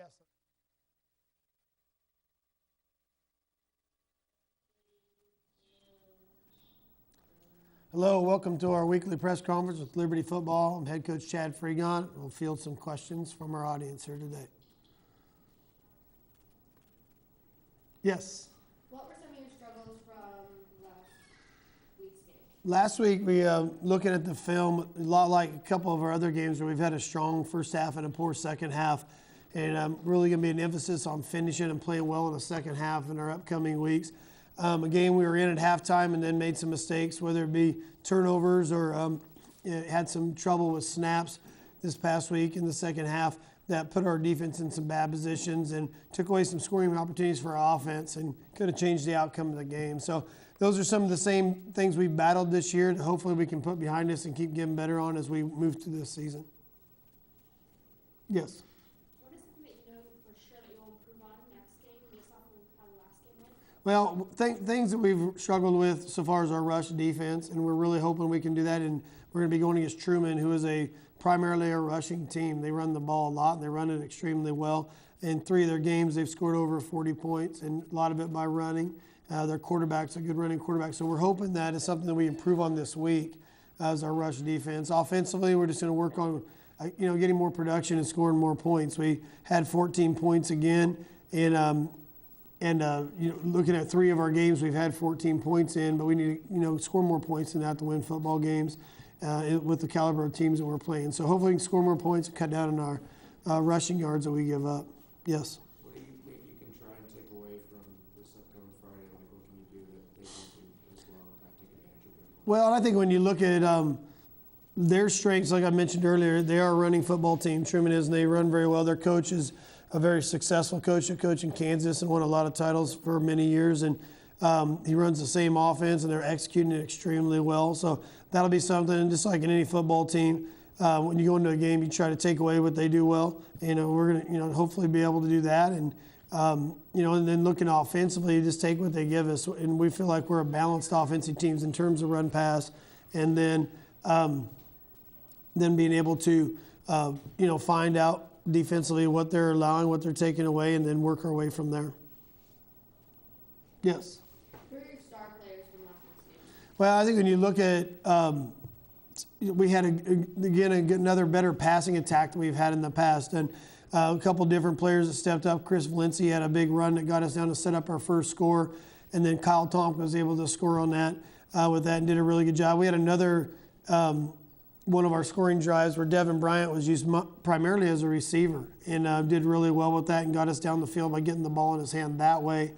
Yes. Hello, welcome to our weekly press conference with Liberty Football. I'm head coach Chad Frigon. We'll field some questions from our audience here today. Yes. What were some of your struggles from last week's game? Last week, we looking at the film, a lot like a couple of our other games where we've had a strong first half and a poor second half. And really going to be an emphasis on finishing and playing well in the second half in our upcoming weeks. A game we were in at halftime and then made some mistakes, whether it be turnovers or had some trouble with snaps this past week in the second half that put our defense in some bad positions and took away some scoring opportunities for our offense and could have changed the outcome of the game. So those are some of the same things we've battled this year that hopefully we can put behind us and keep getting better on as we move through this season. Yes. Well, things that we've struggled with so far as our rush defense, and we're really hoping we can do that. And we're going to be going against Truman, who is primarily a rushing team. They run the ball a lot, and they run it extremely well. In 3 of their games, they've scored over 40 points, and a lot of it by running. Their quarterback's a good running quarterback. So we're hoping that is something that we improve on this week as our rush defense. Offensively, we're just going to work on getting more production and scoring more points. We had 14 points again, and looking at 3 of our games, we've had 14 points in, but we need to score more points than that to win football games with the caliber of teams that we're playing. So hopefully we can score more points and cut down on our rushing yards that we give up. Yes. What do you think you can try and take away from this upcoming Friday? Like, what can you do that they can as well and kind of take advantage of it? Well, I think when you look at their strengths, like I mentioned earlier, they are a running football team. Truman is, and they run very well. Their coach is a very successful coach, a coach in Kansas and won a lot of titles for many years. And he runs the same offense, and they're executing it extremely well. So that'll be something, just like in any football team, when you go into a game, you try to take away what they do well. We're going to, hopefully be able to do that. And, and then looking offensively, just take what they give us. And we feel like we're a balanced offensive team in terms of run pass. And then being able to, find out defensively what they're allowing, what they're taking away, and then work our way from there. Yes? Who are your star players from last week's game? Well, I think when you look at, we had, another better passing attack than we've had in the past. And a couple different players that stepped up. Chris Valencia had a big run that got us down to set up our first score. And then Kyle Tompkins was able to score on that with that and did a really good job. We had another one of our scoring drives where Devin Bryant was used primarily as a receiver and did really well with that and got us down the field by getting the ball in his hand that way.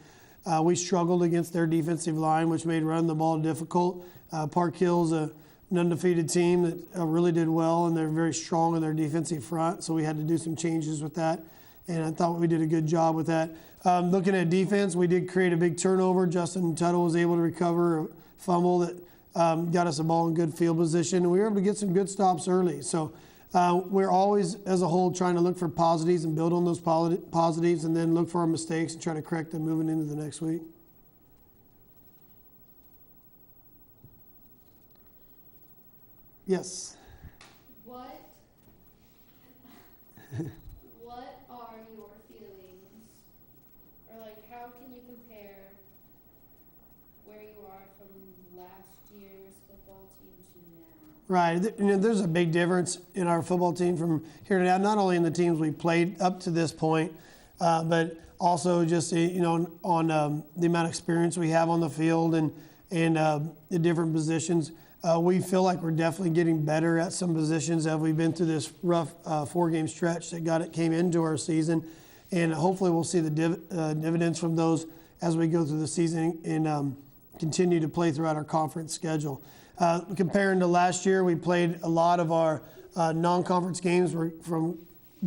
We struggled against their defensive line, which made running the ball difficult. Park Hill's an undefeated team that really did well, and they're very strong in their defensive front, so we had to do some changes with that, and I thought we did a good job with that. Looking at defense, we did create a big turnover. Justin Tuttle was able to recover a fumble that got us a ball in good field position, and we were able to get some good stops early. So we're always, as a whole, trying to look for positives and build on those positives and then look for our mistakes and try to correct them moving into the next week. Yes? What are your feelings, or how can you compare where you are from last year's football team to now? Right. There's a big difference in our football team from here to now, not only in the teams we played up to this point, but also just, on the amount of experience we have on the field and the different positions. We feel like we're definitely getting better at some positions as we've been through this rough 4-game stretch that came into our season. And hopefully we'll see the dividends from those as we go through the season and continue to play throughout our conference schedule. Comparing to last year, we played a lot of our non-conference games were from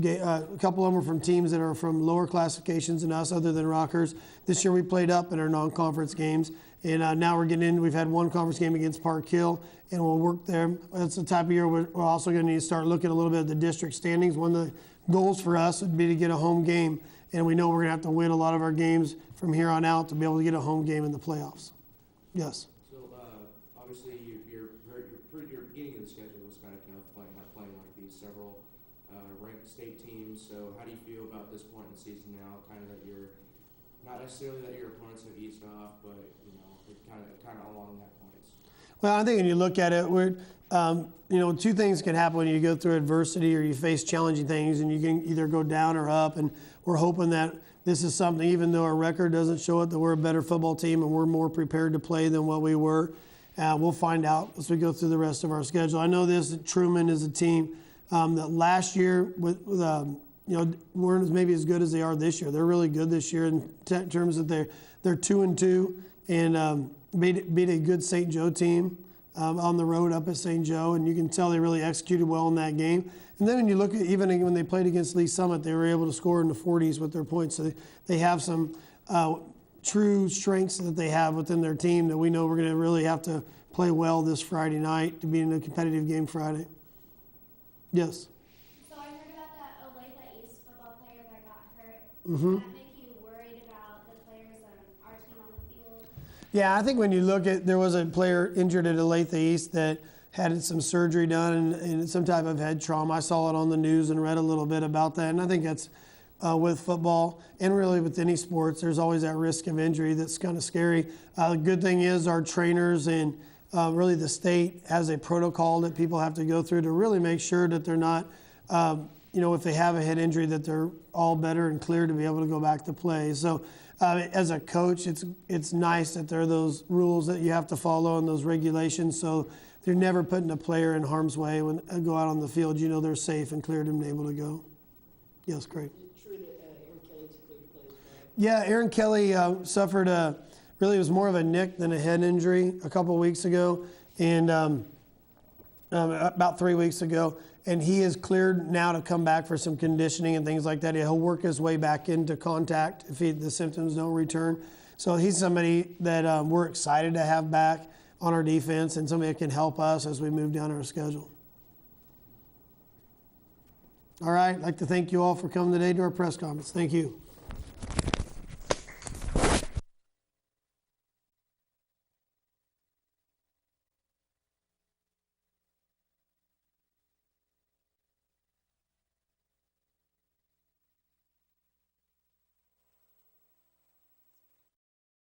a couple of them were from teams that are from lower classifications than us, other than Rockers. This year we played up in our non-conference games, and now we're getting in. We've had one conference game against Park Hill, and we'll work there. That's the type of year we're also going to need to start looking a little bit at the district standings. One of the goals for us would be to get a home game, and we know we're going to have to win a lot of our games from here on out to be able to get a home game in the playoffs. Yes. So obviously your beginning of the schedule was kind of tough playing like these several ranked state teams. So how do you feel about this point in the season now? Kind of that you're not necessarily that your opponents have eased off, but you know, it kind of along that points. Well, I think when you look at it, two things can happen when you go through adversity or you face challenging things, and you can either go down or up. And we're hoping that this is something, even though our record doesn't show it, that we're a better football team and we're more prepared to play than what we were. We'll find out as we go through the rest of our schedule. I know that Truman is a team that last year weren't maybe as good as they are this year. They're really good this year in terms of they're 2-2 and beat a good St. Joe team on the road up at St. Joe, and you can tell they really executed well in that game. And then when you look at even when they played against Lee Summit, they were able to score in the 40s with their points. So they have some true strengths that they have within their team that we know we're going to really have to play well this Friday night to be in a competitive game Friday. Yes. So I heard about that Olathe East football player that got hurt. Mm-hmm. Does that make you worried about the players on our team on the field? Yeah, I think when you look at, there was a player injured at Olathe East that had some surgery done and some type of head trauma. I saw it on the news and read a little bit about that. And I think that's with football and really with any sports, there's always that risk of injury that's kind of scary. The good thing is our trainers and really the state has a protocol that people have to go through to really make sure that they're not, if they have a head injury, that they're all better and clear to be able to go back to play. So as a coach, it's nice that there are those rules that you have to follow and those regulations, so they're never putting a player in harm's way when they go out on the field. You know they're safe and cleared and able to go. Yes, Craig. Is it true that Aaron Kelly's cleared to play this Friday? Yeah, Aaron Kelly suffered really it was more of a neck than a head injury a couple of weeks ago, and about 3 weeks ago. And he is cleared now to come back for some conditioning and things like that. He'll work his way back into contact if the symptoms don't return. So he's somebody that we're excited to have back on our defense and somebody that can help us as we move down our schedule. All right, I'd like to thank you all for coming today to our press conference. Thank you.